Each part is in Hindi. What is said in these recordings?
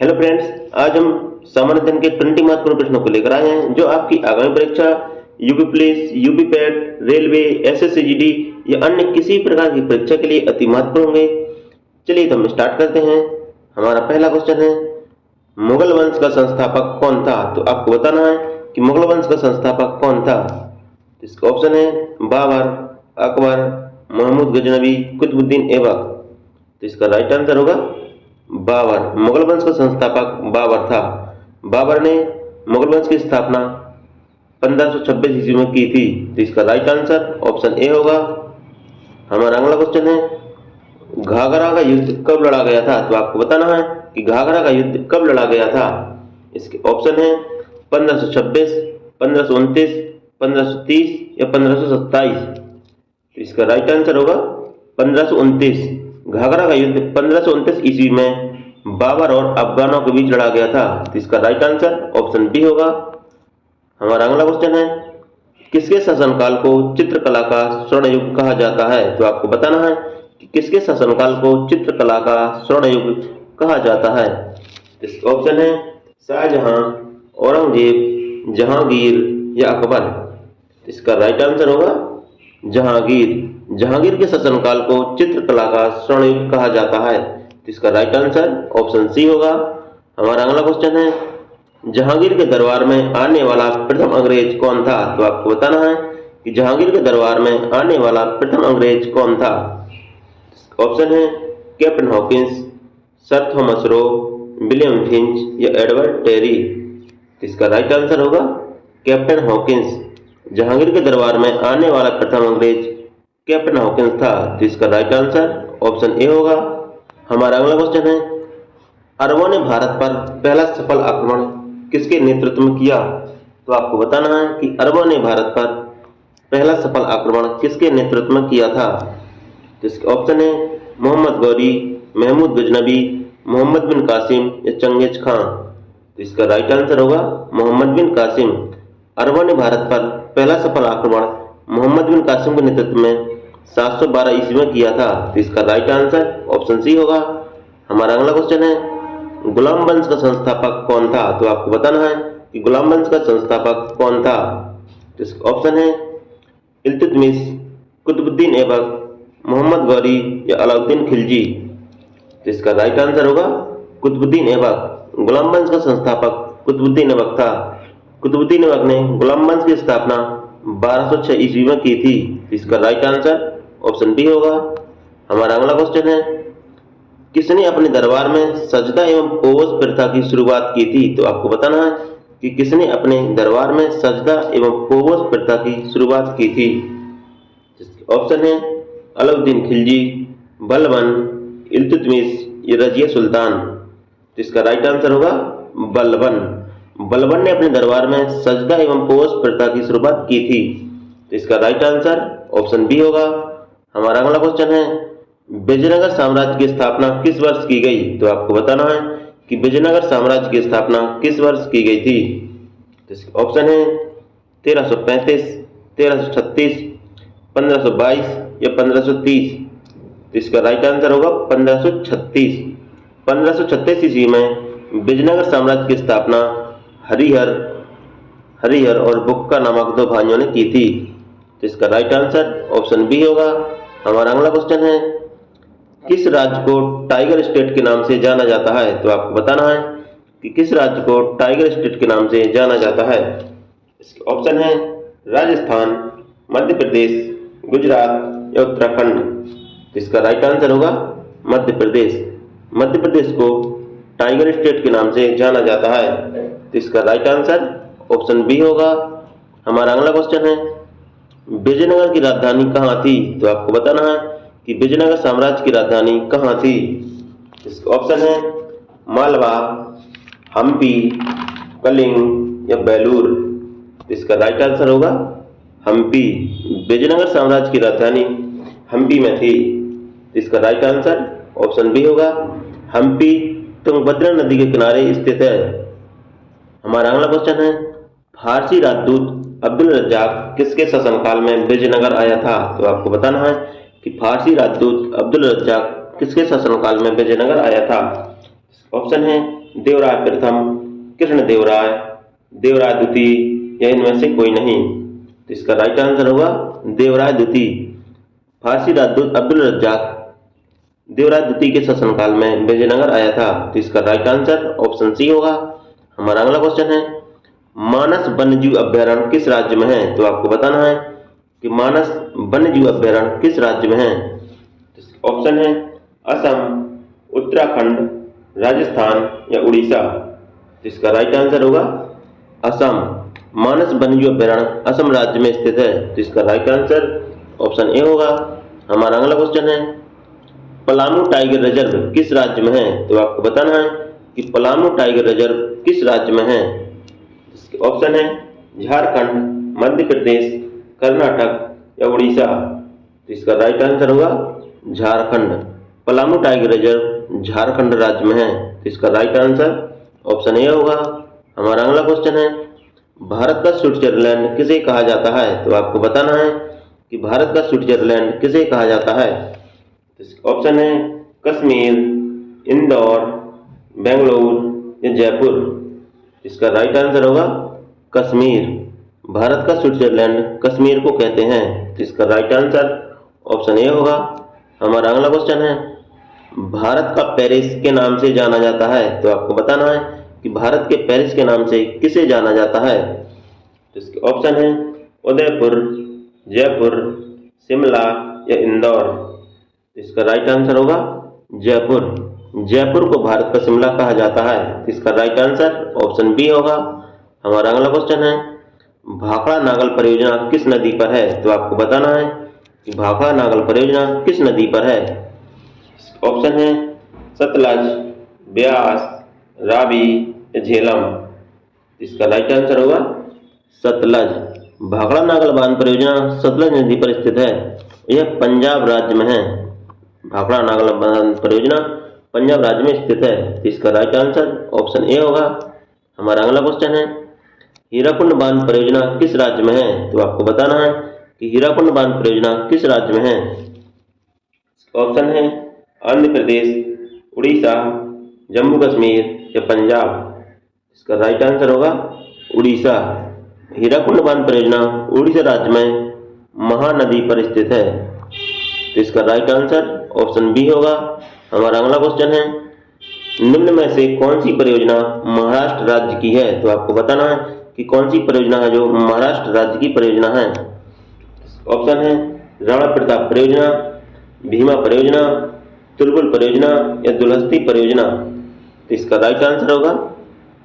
हेलो फ्रेंड्स, आज हम सामान्य अध्ययन के 20 महत्वपूर्ण प्रश्नों को लेकर आए हैं जो आपकी आगामी परीक्षा UP police, UP PAT, railway, SSC GD या अन्य किसी प्रकार की परीक्षा के लिए अति महत्वपूर्ण होंगे। चलिए तो हम स्टार्ट करते हैं। हमारा पहला क्वेश्चन है, मुगल वंश का संस्थापक कौन था? तो आपको बताना है कि मुगल वंश का संस्थापक कौन था। इसका ऑप्शन है बाबर, अकबर, महमूद गजनवी, कुतुबुद्दीन ऐबक। तो इसका राइट आंसर होगा बाबर। मुगल वंश का संस्थापक बाबर था। बाबर ने मुगल वंश की स्थापना 1526 ईस्वी में की थी। तो इसका राइट आंसर ऑप्शन ए होगा। हमारा अगला क्वेश्चन है, घाघरा का युद्ध कब लड़ा गया था? तो आपको बताना है कि घाघरा का युद्ध कब लड़ा गया था। इसके ऑप्शन है 1526, 1529, 1530 या 1527। तो इसका राइट आंसर होगा 1529। घाघरा का युद्ध 1529 ईस्वी में बाबर और अफगानों के बीच लड़ा गया था। तो इसका राइट आंसर ऑप्शन बी होगा। हमारा अगला क्वेश्चन है, किसके शासनकाल को चित्रकला का स्वर्ण युग कहा जाता है? तो आपको बताना है कि किसके शासनकाल को चित्रकला का स्वर्ण युग कहा जाता है। इसका ऑप्शन है शाहजहां, औरंगजेब, जहांगीर या अकबर। इसका राइट आंसर होगा जहांगीर। जहांगीर के शासनकाल को चित्रकला का स्वर्ण युग कहा जाता है। तो इसका राइट आंसर ऑप्शन सी होगा। हमारा अगला क्वेश्चन है, जहांगीर के दरबार में आने वाला प्रथम अंग्रेज कौन था? तो आपको बताना है कि जहांगीर के दरबार में आने वाला प्रथम अंग्रेज कौन था। ऑप्शन है captain Hawkins, sir Thomas Roe, William Finch या एडवर्ड टेरी। तो इसका राइट आंसर होगा कैप्टन हॉकिंस। जहांगीर के दरबार में आने वाला प्रथम अंग्रेज कैप्टन हॉकिंस था। तो इसका राइट आंसर ऑप्शन ए होगा। हमारा अगला क्वेश्चन है, अरबों ने भारत पर पहला सफल आक्रमण किसके नेतृत्व में किया? तो आपको बताना है कि अरबों ने भारत पर पहला सफल आक्रमण किसके नेतृत्व में किया था। तो इसके ऑप्शन है मोहम्मद गौरी, महमूद गजनवी, मोहम्मद बिन कासिम या चंगेज खां। तो इसका राइट आंसर होगा मोहम्मद बिन कासिम। अरबों ने भारत पर पहला सफल आक्रमण मोहम्मद बिन कासिम के नेतृत्व में 712 ईस्वी में किया था। तो इसका राइट आंसर ऑप्शन सी होगा। हमारा अगला क्वेश्चन है, गुलाम वंश का संस्थापक कौन था? तो आपको बताना है कि गुलाम वंश का संस्थापक कौन था। तो इसका ऑप्शन है इल्तुतमिश, कुतुबुद्दीन ऐबक, मोहम्मद गौरी या अलाउद्दीन खिलजी। तो इसका राइट आंसर होगा कुतुबुद्दीन ऐबक। गुलाम वंश का संस्थापक कुतुबुद्दीन ऐबक था। कुतुबुद्दीन ऐबक ने गुलाम वंश की स्थापना 1206 ईस्वी में की थी। इसका राइट आंसर ऑप्शन बी होगा। हमारा अगला क्वेश्चन है, किसने अपने दरबार में सजदा एवं पोज प्रथा की शुरुआत की थी? तो आपको बताना है कि किसने अपने दरबार में सजदा एवं पोज प्रथा की शुरुआत की थी। ऑप्शन है अलाउद्दीन खिलजी, बलबन, इल्तुतमिश या रजिया सुल्तान। तो इसका राइट आंसर होगा बलबन। बलबन ने अपने दरबार में सजदा एवं पोज प्रथा की शुरुआत की थी। तो इसका राइट आंसर ऑप्शन बी होगा। हमारा अगला क्वेश्चन है, विजयनगर साम्राज्य की स्थापना किस वर्ष की गई? तो आपको बताना है कि विजयनगर साम्राज्य की स्थापना किस वर्ष की गई थी। तो इसका ऑप्शन है 1335, 1336, 1522 या 1530। तो इसका राइट आंसर होगा 1536। 1536 ईस्वी में विजयनगर साम्राज्य की स्थापना हरिहर और बुक्का नामक दो भाइयों ने की थी। तो इसका राइट आंसर ऑप्शन बी होगा। हमारा अगला क्वेश्चन है, किस राज्य को टाइगर स्टेट के नाम से जाना जाता है? तो आपको बताना है कि किस राज्य को टाइगर स्टेट के नाम से जाना जाता है। इसके ऑप्शन है राजस्थान, मध्य प्रदेश, गुजरात या उत्तराखंड। तो इसका राइट आंसर होगा मध्य प्रदेश। मध्य प्रदेश को टाइगर स्टेट के नाम से जाना जाता है। तो इसका राइट आंसर ऑप्शन बी होगा। हमारा अगला क्वेश्चन है, विजयनगर की राजधानी कहाँ थी? तो आपको बताना है कि विजयनगर साम्राज्य की राजधानी कहाँ थी। इसका ऑप्शन है मालवा, हम्पी, कलिंग या बेलूर। इसका राइट आंसर होगा हम्पी। विजयनगर साम्राज्य की राजधानी हम्पी में थी। इसका राइट आंसर ऑप्शन बी होगा। हम्पी तुंगभद्रा नदी के किनारे स्थित है। हमारा अगला क्वेश्चन है, फारसी राजदूत अब्दुल रज्जाक किसके शासनकाल में विजयनगर आया था? तो आपको बताना है कि फारसी राजदूत अब्दुल रज्जाक किसके शासनकाल में विजयनगर आया था। ऑप्शन है देवराय प्रथम, कृष्ण देवराय, देवराय द्वितीय या इनमें से कोई नहीं। तो इसका राइट आंसर होगा देवराय द्वितीय। फारसी राजदूत अब्दुल रज्जाक देवराय द्वितीय के शासनकाल में विजयनगर आया था। तो इसका राइट आंसर ऑप्शन सी होगा। हमारा अगला क्वेश्चन है, मानस वन्यजीव अभ्यारण्य किस राज्य में है? तो आपको बताना है कि मानस वन्यजीव अभ्यारण्य किस राज्य में है। ऑप्शन है असम, उत्तराखंड, राजस्थान या उड़ीसा। तो इसका राइट आंसर होगा असम। मानस वन्यजीव अभ्यारण्य असम राज्य में स्थित है। तो इसका राइट आंसर ऑप्शन ए होगा। हमारा अगला क्वेश्चन है, पलामू टाइगर रिजर्व किस राज्य में है? तो आपको बताना है कि पलामू टाइगर रिजर्व किस राज्य में है। ऑप्शन है झारखंड, मध्य प्रदेश, कर्नाटक या उड़ीसा। तो इसका राइट आंसर होगा झारखंड। पलामू टाइगर रिजर्व झारखंड राज्य में है। तो इसका राइट आंसर ऑप्शन ए होगा। हमारा अगला क्वेश्चन है, भारत का स्विट्जरलैंड किसे कहा जाता है? तो आपको बताना है कि भारत का स्विट्जरलैंड किसे कहा जाता है। ऑप्शन है कश्मीर, इंदौर, बेंगलुरु या जयपुर। इसका राइट आंसर होगा कश्मीर। भारत का स्विट्जरलैंड कश्मीर को कहते हैं। तो इसका राइट आंसर ऑप्शन ए होगा। हमारा अगला क्वेश्चन है, भारत का पेरिस के नाम से जाना जाता है। तो आपको बताना है कि भारत के पेरिस के नाम से किसे जाना जाता है। तो इसके ऑप्शन है उदयपुर, जयपुर, शिमला या इंदौर। इसका राइट आंसर होगा जयपुर। जयपुर को भारत का शिमला कहा जाता है। इसका राइट आंसर ऑप्शन बी होगा। हमारा अगला क्वेश्चन है, भाखड़ा नागल परियोजना किस नदी पर है? तो आपको बताना है कि भाखड़ा नागल परियोजना किस नदी पर है। ऑप्शन है सतलज, ब्यास, रावी या झेलम। इसका राइट आंसर होगा सतलज। भाखड़ा नागल बांध परियोजना सतलज नदी पर स्थित है। यह पंजाब राज्य में है। भाखड़ा नागल बांध परियोजना पंजाब राज्य में स्थित है। इसका राइट आंसर ऑप्शन ए होगा। हमारा अगला क्वेश्चन है, हीराकुंड बांध परियोजना किस राज्य में है? तो आपको बताना है कि हीराकुंड बांध परियोजना किस राज्य में है। ऑप्शन है आंध्र प्रदेश, उड़ीसा, जम्मू कश्मीर या पंजाब। इसका राइट आंसर होगा उड़ीसा। हीराकुंड बांध परियोजना उड़ीसा राज्य में महानदी पर स्थित है। तो इसका राइट आंसर ऑप्शन बी होगा। हमारा अगला क्वेश्चन है, निम्न में से कौन सी परियोजना महाराष्ट्र राज्य की है? तो आपको बताना है कि कौन सी परियोजना है जो महाराष्ट्र राज्य की परियोजना है। ऑप्शन है राणा प्रताप परियोजना, भीमा परियोजना, तुलगुल परियोजना या दुलहस्ती परियोजना। तो इसका राइट आंसर होगा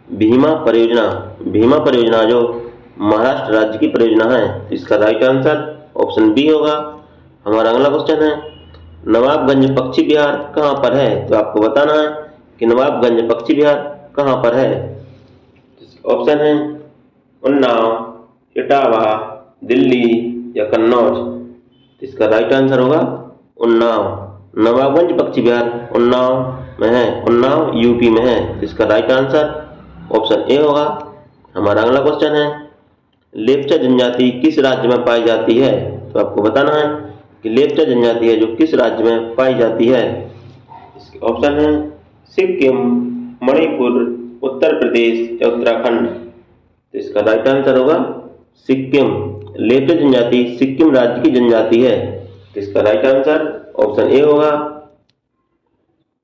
भीमा परियोजना। भीमा परियोजना जो महाराष्ट्र राज्य की परियोजना है। तो इसका राइट आंसर ऑप्शन बी होगा। हमारा अगला क्वेश्चन है, नवाबगंज पक्षी विहार कहाँ पर है? तो आपको बताना है कि नवाबगंज पक्षी विहार कहाँ पर है। ऑप्शन है उन्नाव, इटावा, दिल्ली या कन्नौज। इसका राइट आंसर होगा उन्नाव। नवाबगंज पक्षी विहार उन्नाव में है। उन्नाव यूपी में है। इसका राइट आंसर ऑप्शन ए होगा। हमारा अगला क्वेश्चन है, लेप्चा जनजाति किस राज्य में पाई जाती है? तो आपको बताना है कि लेप्चा जनजाति है जो किस राज्य में पाई जाती है। इसके ऑप्शन है सिक्किम, मणिपुर, उत्तर प्रदेश या उत्तराखंड। तो इसका राइट आंसर होगा सिक्किम। लेप्चा जनजाति सिक्किम राज्य की जनजाति है। तो इसका राइट आंसर ऑप्शन ए होगा।